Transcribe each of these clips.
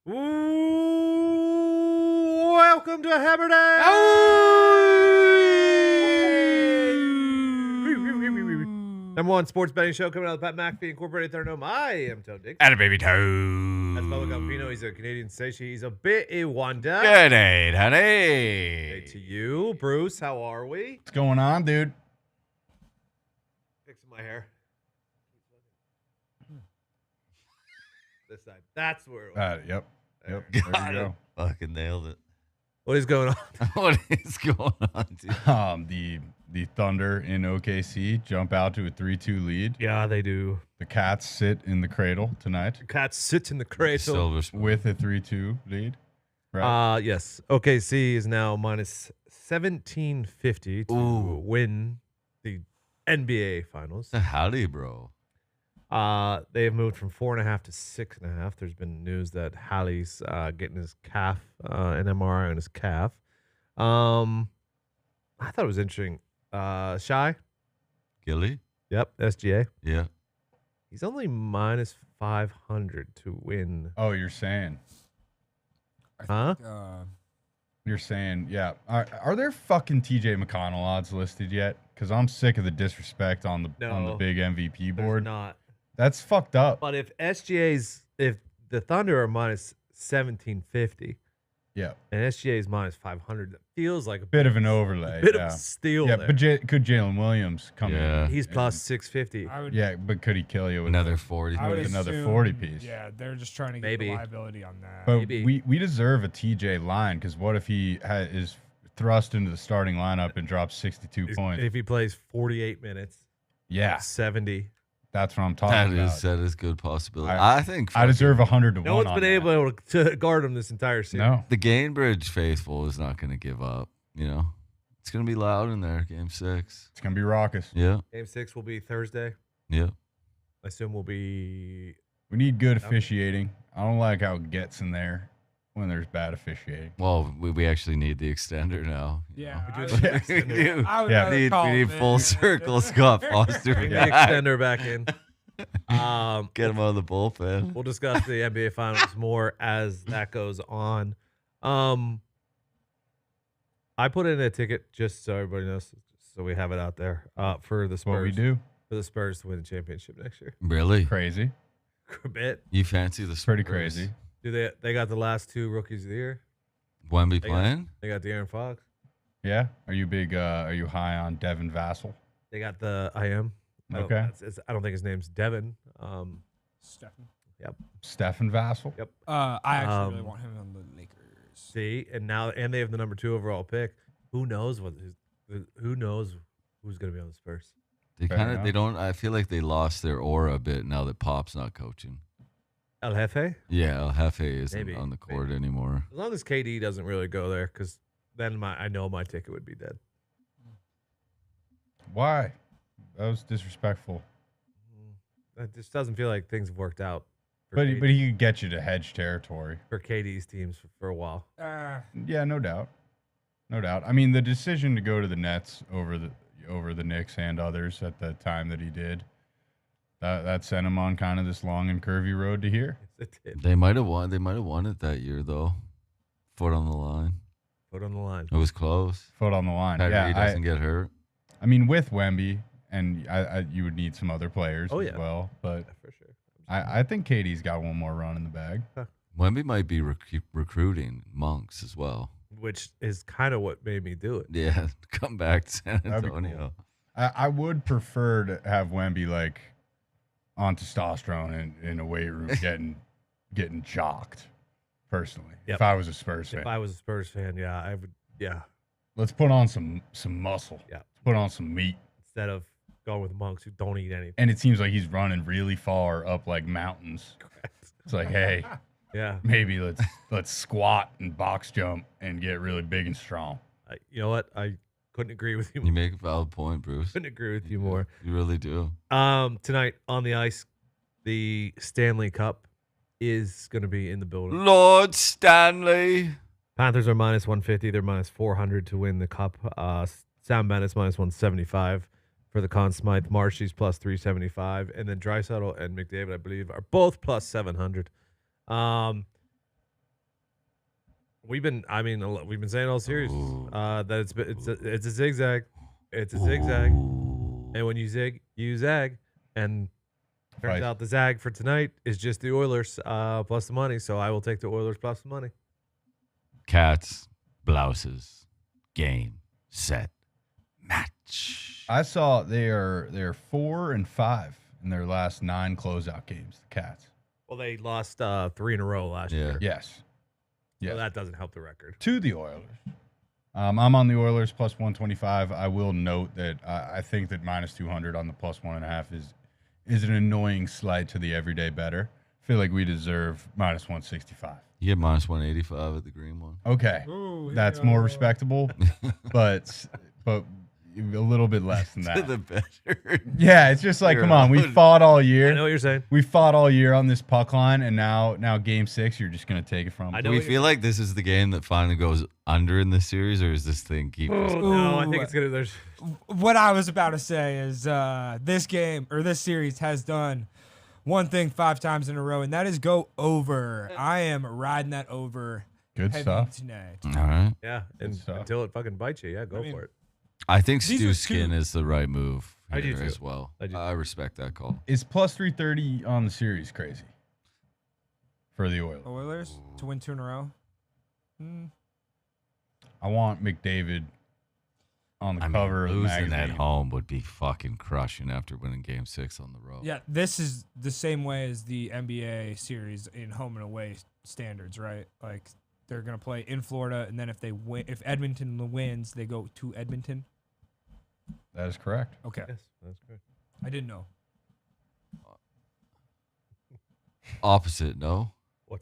Ooh, welcome to Hammer Dahn. Number one sports betting show coming out of the Pat McAfee Incorporated Thunderdome. I am Tone Dix. Atta baby That's toe. Bubba Galvino. He's a Canadian station. He's a bit a wonder. Good day, honey. Hey to you, Bruce. How are we? What's going on, dude? Fixing my hair. This side. That's where it was. Yep. There. There Got you it. go. Fucking nailed it. What is going on? What is going on, dude? The Thunder in OKC jump out to a 3-2 lead. Yeah, they do. The Cats sit in the cradle tonight Cat sits in the cradle. Silver spoon. with a 3-2 lead. Right. Yes. OKC is now minus 1750 to Ooh. win the NBA Finals. Howdy, bro. They have moved from 4.5 to 6.5. There's been news that Hallie's getting his calf, an MRI on his calf. I thought it was interesting. Shy. Gilly? Yep. SGA. Yeah. He's only minus 500 to win. Oh, you're saying. Huh? You're saying, yeah. Are there fucking TJ McConnell odds listed yet? Because I'm sick of the disrespect on the No. big MVP There's board. not. That's fucked up. But if the Thunder are minus 1750 Yeah. and SGA is minus 500, that feels like a Bit of an overlay. bit yeah. of a steal Yeah, there. but could Jalen Williams come Yeah. in? He's and- plus 650. I would, Yeah, but could he kill you with Another 40. I would with another assume, 40 piece. Yeah, they're just trying to get Maybe. the liability on that. But Maybe. we deserve a TJ line because what if he is thrust into the starting lineup and drops 62 points? If he plays 48 minutes, Yeah, 70. that's what I'm talking about. That is good possibility. I- I think I deserve 100 to No 1 one's on been that. able to guard him this entire season. No. the Gainbridge faithful is not going to give up. You know, it's going to be loud in there. Game 6. It's going to be raucous. Yeah. Game 6 will be Thursday. Yeah. I assume will be. We need good Yeah. officiating. I don't like how it gets in there when there's bad officiating. Well, we actually need the extender now. you Yeah, know. I We would- do. We do. I would Yeah. rather We call need him full in. circle Scott Foster. Bring the back. extender back in. Get him out of the bullpen. We'll discuss the NBA Finals more as that goes on. I put in a ticket just so everybody knows, so we have it out there for the Spurs. What we do? For the Spurs to win the championship next year. Really? Crazy. A bit. You fancy the Spurs? Pretty crazy. Do they got the last two rookies of the year? Wemby They got- playing? They got De'Aaron Fox. Yeah. Are you big? Are you high on Devin Vassell? They got the I am. Okay. I don't think his name's Devin. Stephen. Stephen Vassell? Yep. I actually really Um, want him on the Lakers. See, and they have the number 2 overall pick. Who knows who knows who's going to be on the Spurs? They Fair kind of. They enough. don't. I feel like they lost their aura a bit now that Pop's not coaching. El Jefe. Yeah, El Jefe isn't Maybe, on the court maybe. anymore. As long as KD doesn't really go there, because then I know my ticket would be dead. Why? That was disrespectful. It just doesn't feel like things have worked out for, But KD, he could get you to hedge territory. for KD's teams for a while. Yeah, no doubt. No doubt. I mean, the decision to go to the Nets over the Knicks and others at the time that he did, that sent him on kind of this long and curvy road to here. It did. They might have won. They might have won it that year though. Foot on the line. Put on the line. It was close. Foot on the line. Kyrie Yeah, doesn't get hurt. I mean, with Wemby, and you would need some other players Oh, as yeah. well. But For sure. I think KD's got one more run in the bag. Wemby might be recruiting Monks as well. Which is kind of what made me do it. Yeah, come back to San That'd be cool. Antonio. I would prefer to have Wemby like on testosterone in a weight room getting jocked. Personally, Yep. if I was a Spurs fan, If I was a Spurs fan, yeah, I would. Yeah, let's put on some muscle. Yeah. Let's put on some meat. instead of going with monks who don't eat anything. And it seems like he's running really far up like mountains. It's like, hey, Yeah. maybe let's squat and box jump and get really big and strong. You know what? I couldn't agree with you. You More. make a valid point, Bruce. Couldn't agree with you more. You really do. Tonight on the ice, the Stanley Cup is going to be in the building. Lord Stanley. Panthers are minus 150. They're minus 400 to win the cup. Sam Bennett's minus 175 for the Conn Smythe. Marshy's plus 375. And then Draisaitl and McDavid, I believe, are both plus 700. we've been saying all series Ooh. that it's a zigzag. It's a zigzag. Ooh. And when you zig, you zag. And turns Right. out the zag for tonight is just the Oilers plus the money. So I will take the Oilers plus the money. Cats, blouses, game, set, match. I saw they're 4-5 in their last 9 closeout games. The Cats. Well, they lost 3 in a row last year. Yes. So Yes. that doesn't help the record. To the Oilers. I'm on the Oilers plus 125. I will note that I think that minus 200 on the plus 1.5 is an annoying slight to the everyday bettor. I feel like we deserve minus 165. You get minus 185 at the green one. Okay, Ooh, that's yeah. more respectable, but a little bit less than To that. the better. Yeah, it's just like, You're come on, we out. fought all I year. know what you're saying. We fought all year on this puck line, and now game 6, you're just gonna take it from. I Do know we what you're feel like this is the game that finally goes under in this series, or is this thing keep? Oh, no, I think Ooh. it's gonna. There's What I was about to say is this game or this series has done one thing 5 times in a row, and that is go over. I am riding that over. Good heavy stuff. tonight. All right. yeah, and stuff. until it fucking bites you, yeah, go mean, for it. I think These Stu are Skin two- is the right move I do here too. as well. I do I respect that call. Is plus 330 on the series crazy for the Oilers? Oilers to win 2 in a row. I want McDavid on the I cover mean, of the losing magazine. at home would be fucking crushing after winning Game 6 on the road. Yeah, this is the same way as the NBA series in home and away standards, right? Like they're gonna play in Florida, and then if they win, if Edmonton wins, they go to Edmonton. That is correct. Okay, Yes, that's good. I didn't know. Opposite, no? What?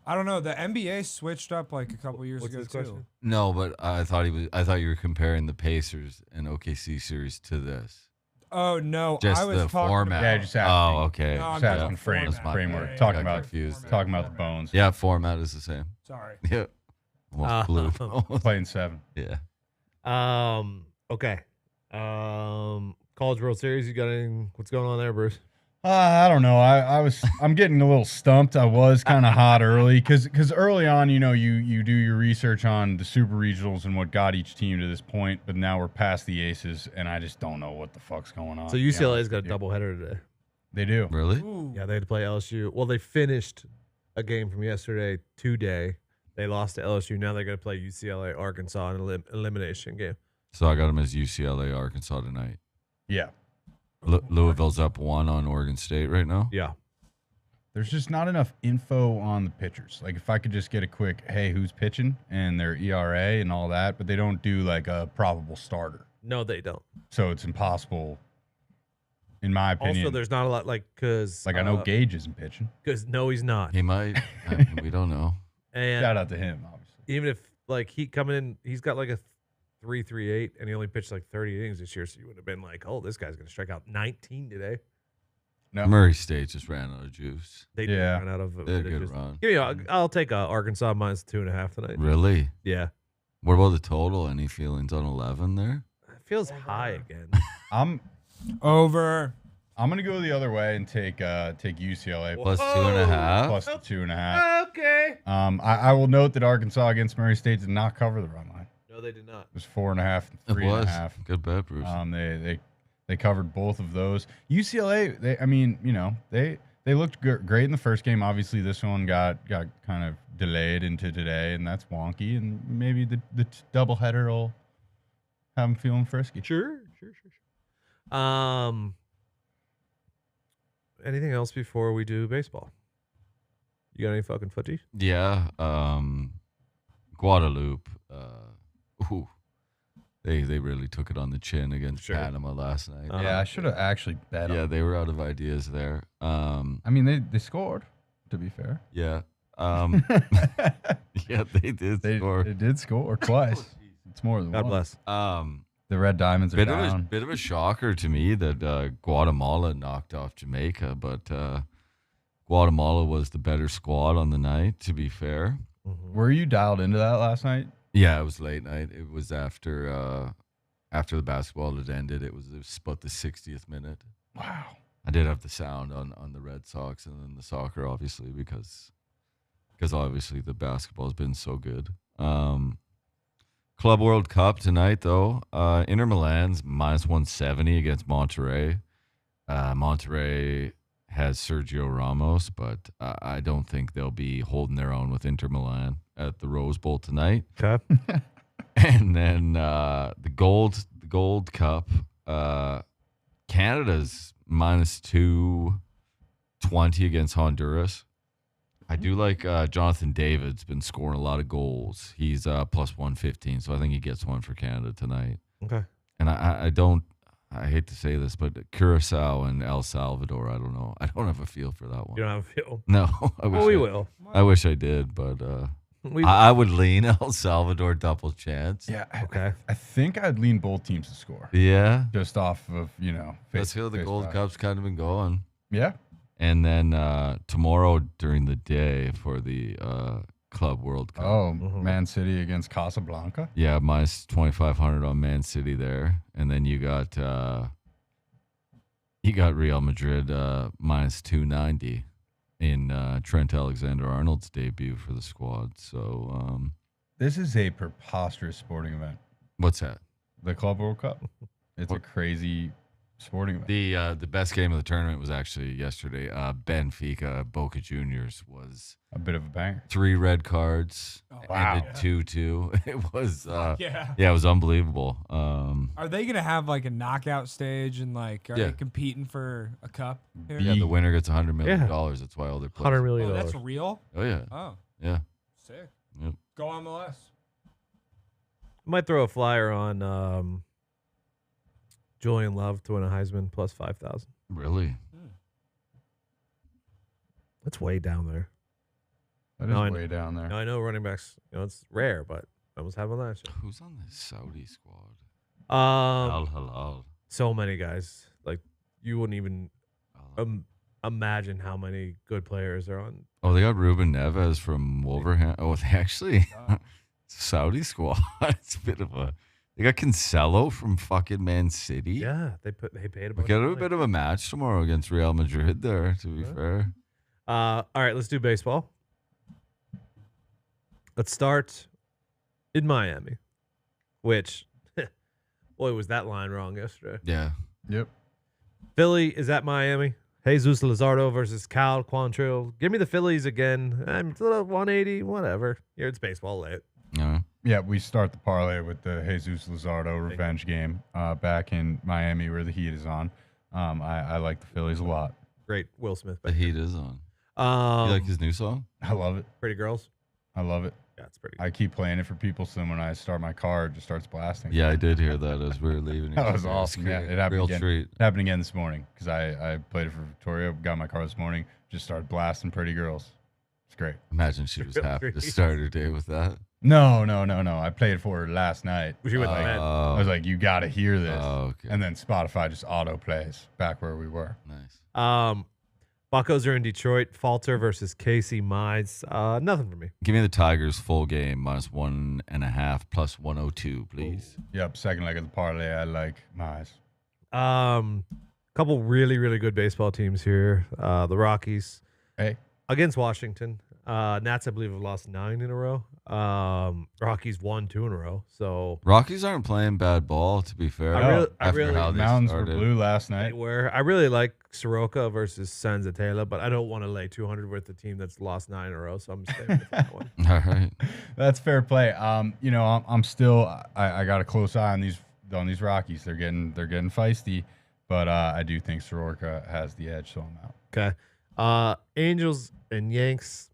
I don't know. The NBA switched up like a couple years What's ago his too. question? No, but I thought you were comparing the Pacers and OKC series to this. Oh no, Just I was the talking format. Yeah, About, just asking. Oh, okay. No, I'm Just talking asking about frame, That's my framework. bad. Talking I got about confused. talking about the bones. Yeah, format is the same. Sorry. Yeah. Almost blue. Playing 7. Yeah. Okay. College World Series. You got anything? What's going on there, Bruce? I don't know. I'm getting a little stumped. I was kind of hot early because early on, you do your research on the super regionals and what got each team to this point. But now we're past the aces, and I just don't know what the fuck's going on. So to be UCLA's honest got a with you. doubleheader today. They do. Really? Ooh. Yeah, they had to play LSU. Well, they finished a game from yesterday today. They lost to LSU. Now they're going to play UCLA, Arkansas in an elimination game. So I got them as UCLA, Arkansas tonight. Yeah. Louisville's up 1 on Oregon State right now. Yeah. There's just not enough info on the pitchers. Like if I could just get a quick, hey, who's pitching and their ERA and all that, but they don't do like a probable starter. No, they don't. So it's impossible, in my opinion. Also, there's not a lot because I know Gage isn't pitching. because no, he's not. He might. I mean, we don't know. And Shout out to him, obviously. even if like he coming in, he's got like a 3.38, and he only pitched like 30 innings this year. So you would have been like, oh, this guy's going to strike out 19 today. No. Murray State just ran out of juice. They did Yeah. run out of. They had a they good just- run. Give me. I'll take Arkansas minus 2.5 tonight. Really? Yeah, What about the total? Any feelings on 11 there? it feels high again. I'm Over. gonna go the other way and take UCLA Plus Whoa. 2.5? plus the 2.5. Okay. I will note that Arkansas against Murray State did not cover the run line. No, they did not. It was 4.5 and It was. 3.5. Good bet, Bruce. They covered both of those. UCLA, they looked great in the first game. Obviously, this one got kind of delayed into today, and that's wonky. And maybe the doubleheader will have them feeling frisky. Sure. Anything else before we do baseball? You got any fucking footies? Yeah. Guadalupe. Ooh, they really took it on the chin against Sure. Panama last night. Yeah, I should have actually bet Yeah, on. they were out of ideas there. I mean, they scored. To be fair, Yeah. Yeah, they did they score. did score twice. It's more than God once. bless. The Red Diamonds are down. Bit of a shocker to me that Guatemala knocked off Jamaica, but Guatemala was the better squad on the night, to be fair. Were you dialed into that last night? Yeah, it was late night. It was after the basketball had ended. It was about the 60th minute. Wow. I did have the sound on the Red Sox and then the soccer, obviously, because because obviously the basketball has been so good. Club World Cup tonight, though. Inter Milan's -170 against Monterrey. Monterrey has Sergio Ramos, but I don't think they'll be holding their own with Inter Milan at the Rose Bowl tonight. Okay. And then the Gold Cup, Canada's -220 against Honduras. I do like Jonathan David's been scoring a lot of goals. He's +115, so I think he gets one for Canada tonight. Okay. And I hate to say this, but Curacao and El Salvador, I don't know. I don't have a feel for that one. You don't have a feel. No, We will. I wish I did, but We I would lean El Salvador double chance. Yeah. Okay. I think I'd lean both teams to score Yeah. just off of That's how the face Gold value. Cup's kind of been going. Yeah. And then tomorrow during the day for the Club World Cup. Oh, Mhm. Man City against Casablanca. Yeah, -2,500 on Man City there. And then you got Real Madrid -290 in Trent Alexander-Arnold's debut for the squad. So This is a preposterous sporting event. what's that? The Club World Cup. It's a crazy sporting event. The best game of the tournament was actually yesterday. Benfica Boca Juniors was A bit of a banger. 3 red cards, wow. ended 2-2. It was Yeah. it was unbelievable. Are they gonna have like a knockout stage and like are Yeah. they competing for a cup? Here? Yeah, the winner gets $100 million. Yeah. That's why all their players. $100 million. Oh, that's real. Oh yeah, Oh, yeah. sick. Yep. Go MLS. Might throw a flyer on Julian Love to win a Heisman +5,000. Really? That's way down there. That is No, I- way down there. Now, I know running backs, it's rare, but I was having that shit. Who's on this Saudi squad? Um, Al Hilal. so many guys. Like you wouldn't even Al- imagine how many good players are on. Oh, they got Ruben Neves from Wolverhampton. Oh, they actually Saudi squad. It's a bit of a. They got Cancelo from fucking Man City. Yeah, they paid a We bunch. got of a money. bit of a match tomorrow against Real Madrid. There, to be Yeah. fair. All right, let's do baseball. Let's start in Miami, which, boy, was that line wrong yesterday. Yeah. Yep. Philly is at Miami. Jesus Luzardo versus Cal Quantrill. Give me the Phillies again. I'm a little 180, whatever. Here it's baseball late. Yeah. Yeah, we start the parlay with the Jesus Luzardo revenge game back in Miami where the Heat is on. I like the Phillies a lot. Great Will Smith. The heat is on. You like his new song? I love it. Pretty Girls. I love it. Yeah, it's pretty. I keep playing it for people, so then when I start my car, it just starts blasting. Yeah, I did hear that as we were leaving. That was yesterday. awesome. Yeah, great. it happened Real again. treat. It happened again this morning because I played it for Victoria, got in my car this morning, just started blasting Pretty Girls. It's great. Imagine she was Real happy to treat. start her day with that. No. I played it for her last night. Was you with the men? I was like, you got to hear this. Oh, okay. And then Spotify just auto plays back where we were. Nice. Buccos are in Detroit. Falter versus Casey Mize. Nothing for me. Give me the Tigers full game -1.5 plus 102, please. Yep, second leg of the parlay. I like Mize. Couple really, really good baseball teams here. The Rockies Hey, against Washington. Nats, I believe, have lost 9 in a row. Rockies won 2 in a row. So Rockies aren't playing bad ball, to be fair. I After really- how they mountains were started. blue last I night. really like Soroka versus Sanzatela, but I don't want to lay 200 with the team that's lost 9 in a row. So I'm staying with that one. All right. That's fair play. I'm still. I got a close eye on these Rockies. They're getting feisty, but I do think Soroka has the edge, so I'm out. Okay. Angels and Yanks.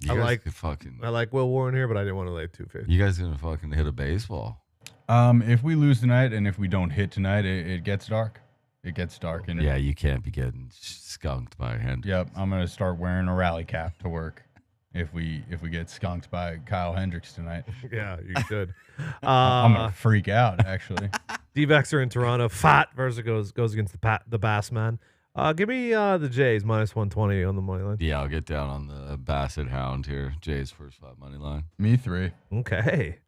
You I guys like- could fucking. I like Will Warren here, but I didn't want to lay 250. You guys gonna fucking hit a baseball? If we lose tonight and if we don't hit tonight, it gets dark. It gets dark. And Yeah, you can't be getting skunked by a hand. Yep. I'm gonna start wearing a rally cap to work. If we get skunked by Kyle Hendricks tonight, Yeah, you should. I'm gonna freak out. Actually, D-backs are in Toronto. Fat versus goes against the Bass Man. Give me the Jays -120 on the money line. Yeah, I'll get down on the Basset Hound here. Jay's first 5 money line. me 3. Okay,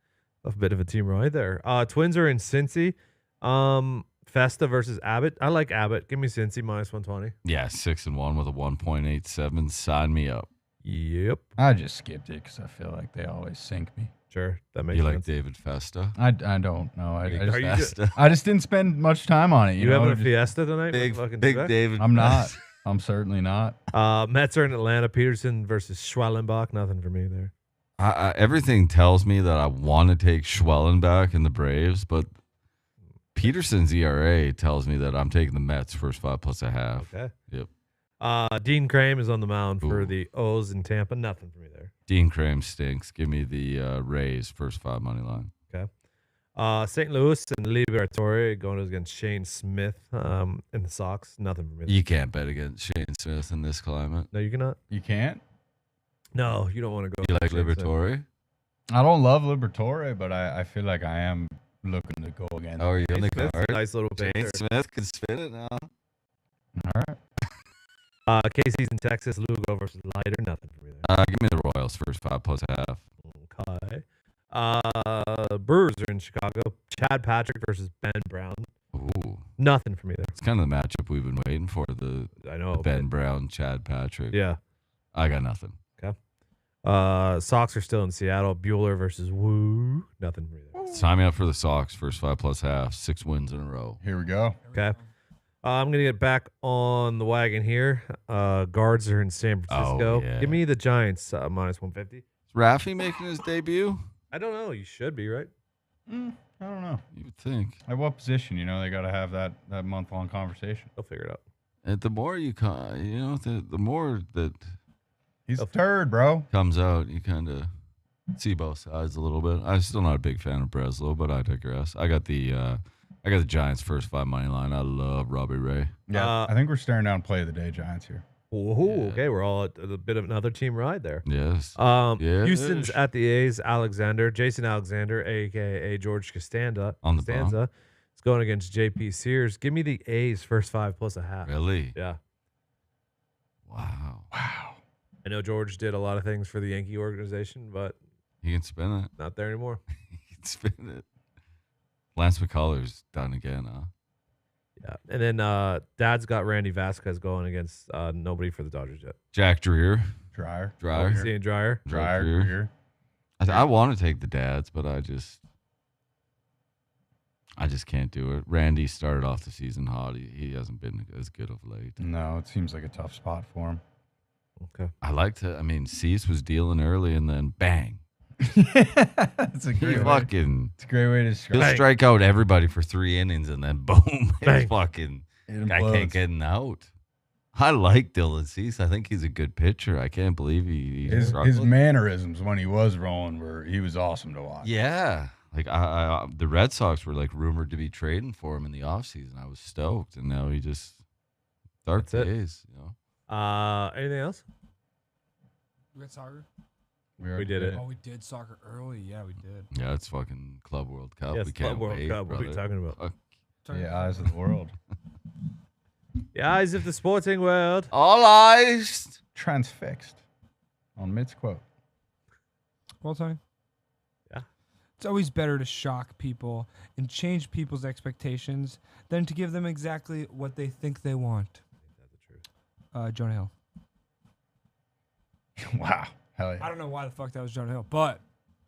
a bit of a team right there. Twins are in Cincy. Festa versus Abbott. I like Abbott. Give me Cincy -120. Yeah, 6-1 with a 1.87. Sign me up. Yep. I just skipped it because I feel like they always sink me. Sure. That makes You sense. like David Festa? I don't know. Are you just, Festa. I just didn't spend much time on it. you know, having a just- fiesta tonight? Big, with fucking big Trebek? David. I'm not. Festa. I'm certainly not. Mets are in Atlanta. Peterson versus Schwellenbach. Nothing for me there. Everything tells me that I want to take Schwellenbach in the Braves, but Peterson's ERA tells me that I'm taking the Mets first 5 plus a half. Okay. Yep. Dean Crane is on the mound for Ooh. the O's in Tampa. Nothing for me there. Dean Crane stinks. Give me the Rays first 5 money line. St. Louis and Liberatore going against Shane Smith in the Sox. Nothing for me there. You can't bet against Shane Smith in this climate. No, you cannot. You can't. No, you don't want to go. You like against Shane Smith. Liberatore? I don't love Liberatore, but I feel like I am looking to go again. Oh, are you on the Smith's a card? nice little Shane pitcher. Smith can spin it now. All right. Casey's in Texas. Lugo versus Leiter. Nothing for me there. Give me the Royals first 5 plus a half. Okay. Brewers are in Chicago. Chad Patrick versus Ben Brown. Ooh, Nothing for me there. it's kind of the matchup we've been waiting for. The I know. Ben Brown, Chad Patrick. Yeah. I got nothing. Sox are still in Seattle. Bueller versus Woo. Nothing for me there. Sign me up for the Sox first 5 plus half. 6 wins in a row. Here we go. Okay. I'm going to get back on the wagon here. Guards are in San Francisco. yeah. Give me the Giants minus 150. Is Raffy making his debut? I don't know. You should be, right? I don't know. You would think. At what position? They got to have that month-long conversation. They'll figure it out. And the more the more that He's a turd, bro. comes out, you kind of see both sides a little bit. I'm still not a big fan of Breslow, but I digress. I got the Giants first 5 money line. I love Robbie Ray. Yeah, I think we're staring down play of the day Giants here. Ooh, okay. We're all at a bit of another team ride there. Yes. Houston's at the A's. Jason Alexander, a.k.a. George Costanza. On the Costanza. It's going against J.P. Sears. Give me the A's first 5 plus a half. Really? Yeah. Wow. I know George did a lot of things for the Yankee organization, but He can spin it. not there anymore. He can spin it. Lance McCullers done again, huh? Yeah. And then Dad's got Randy Vasquez going against nobody for the Dodgers yet. Jack Dreer. Dryer. Dryer. Seeing Dryer. Dryer. Dreer. Greer. I want to take the dads, but I just can't do it. Randy started off the season hot. He hasn't been as good of late. No, it seems like a tough spot for him. Okay. Cease was dealing early and then bang. It's a He great way. fucking It's a great way to he'll describe Bang. strike out everybody for 3 innings and then boom, Bang. it's fucking it. guy can't get an out. I like Dylan Cease. I think he's a good pitcher. I can't believe he's His struggling. mannerisms when he was rolling he was awesome to watch. Yeah. Like I the Red Sox were like rumored to be trading for him in the offseason. I was stoked, and now he just dark That's it. days. Anything else? We got soccer. We did it. Oh, we did soccer early. Yeah, we did. Yeah, it's fucking Club World Cup. Yes, we Club can't World wait, Cup. What are we brother. talking about? Fuck. The eyes of the world. The eyes of the sporting world. All eyes. Transfixed on Mitt's quote. Well time. Yeah. It's always better to shock people and change people's expectations than to give them exactly what they think they want. That's the truth. Jonah Hill. Wow. Hell I yeah. don't know why the fuck that was Jonah Hill, but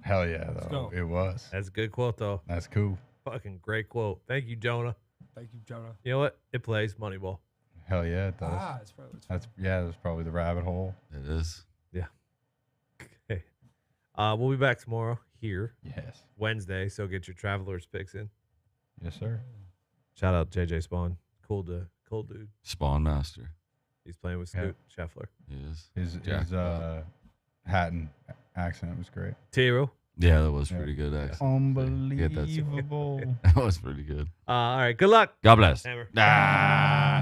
Hell yeah, though. go. It was. That's a good quote, though. That's cool. Fucking great quote. Thank you, Jonah. thank you, Jonah. You know what? It plays Moneyball. Hell yeah, it does. It's That's probably the rabbit hole. It is. Okay. We'll be back tomorrow here, Yes. Wednesday. So get your travelers picks in. Yes, sir. Shout out JJ Spawn. Cool dude. Spawn Master. He's playing with Yeah. Scoot Scheffler. He is. His Jackpot. Hatton accent was great. Tiro. Yeah, that was Yeah. pretty good. Actually. Unbelievable. That was pretty good. All right. Good luck. God bless. Hammer. Ah.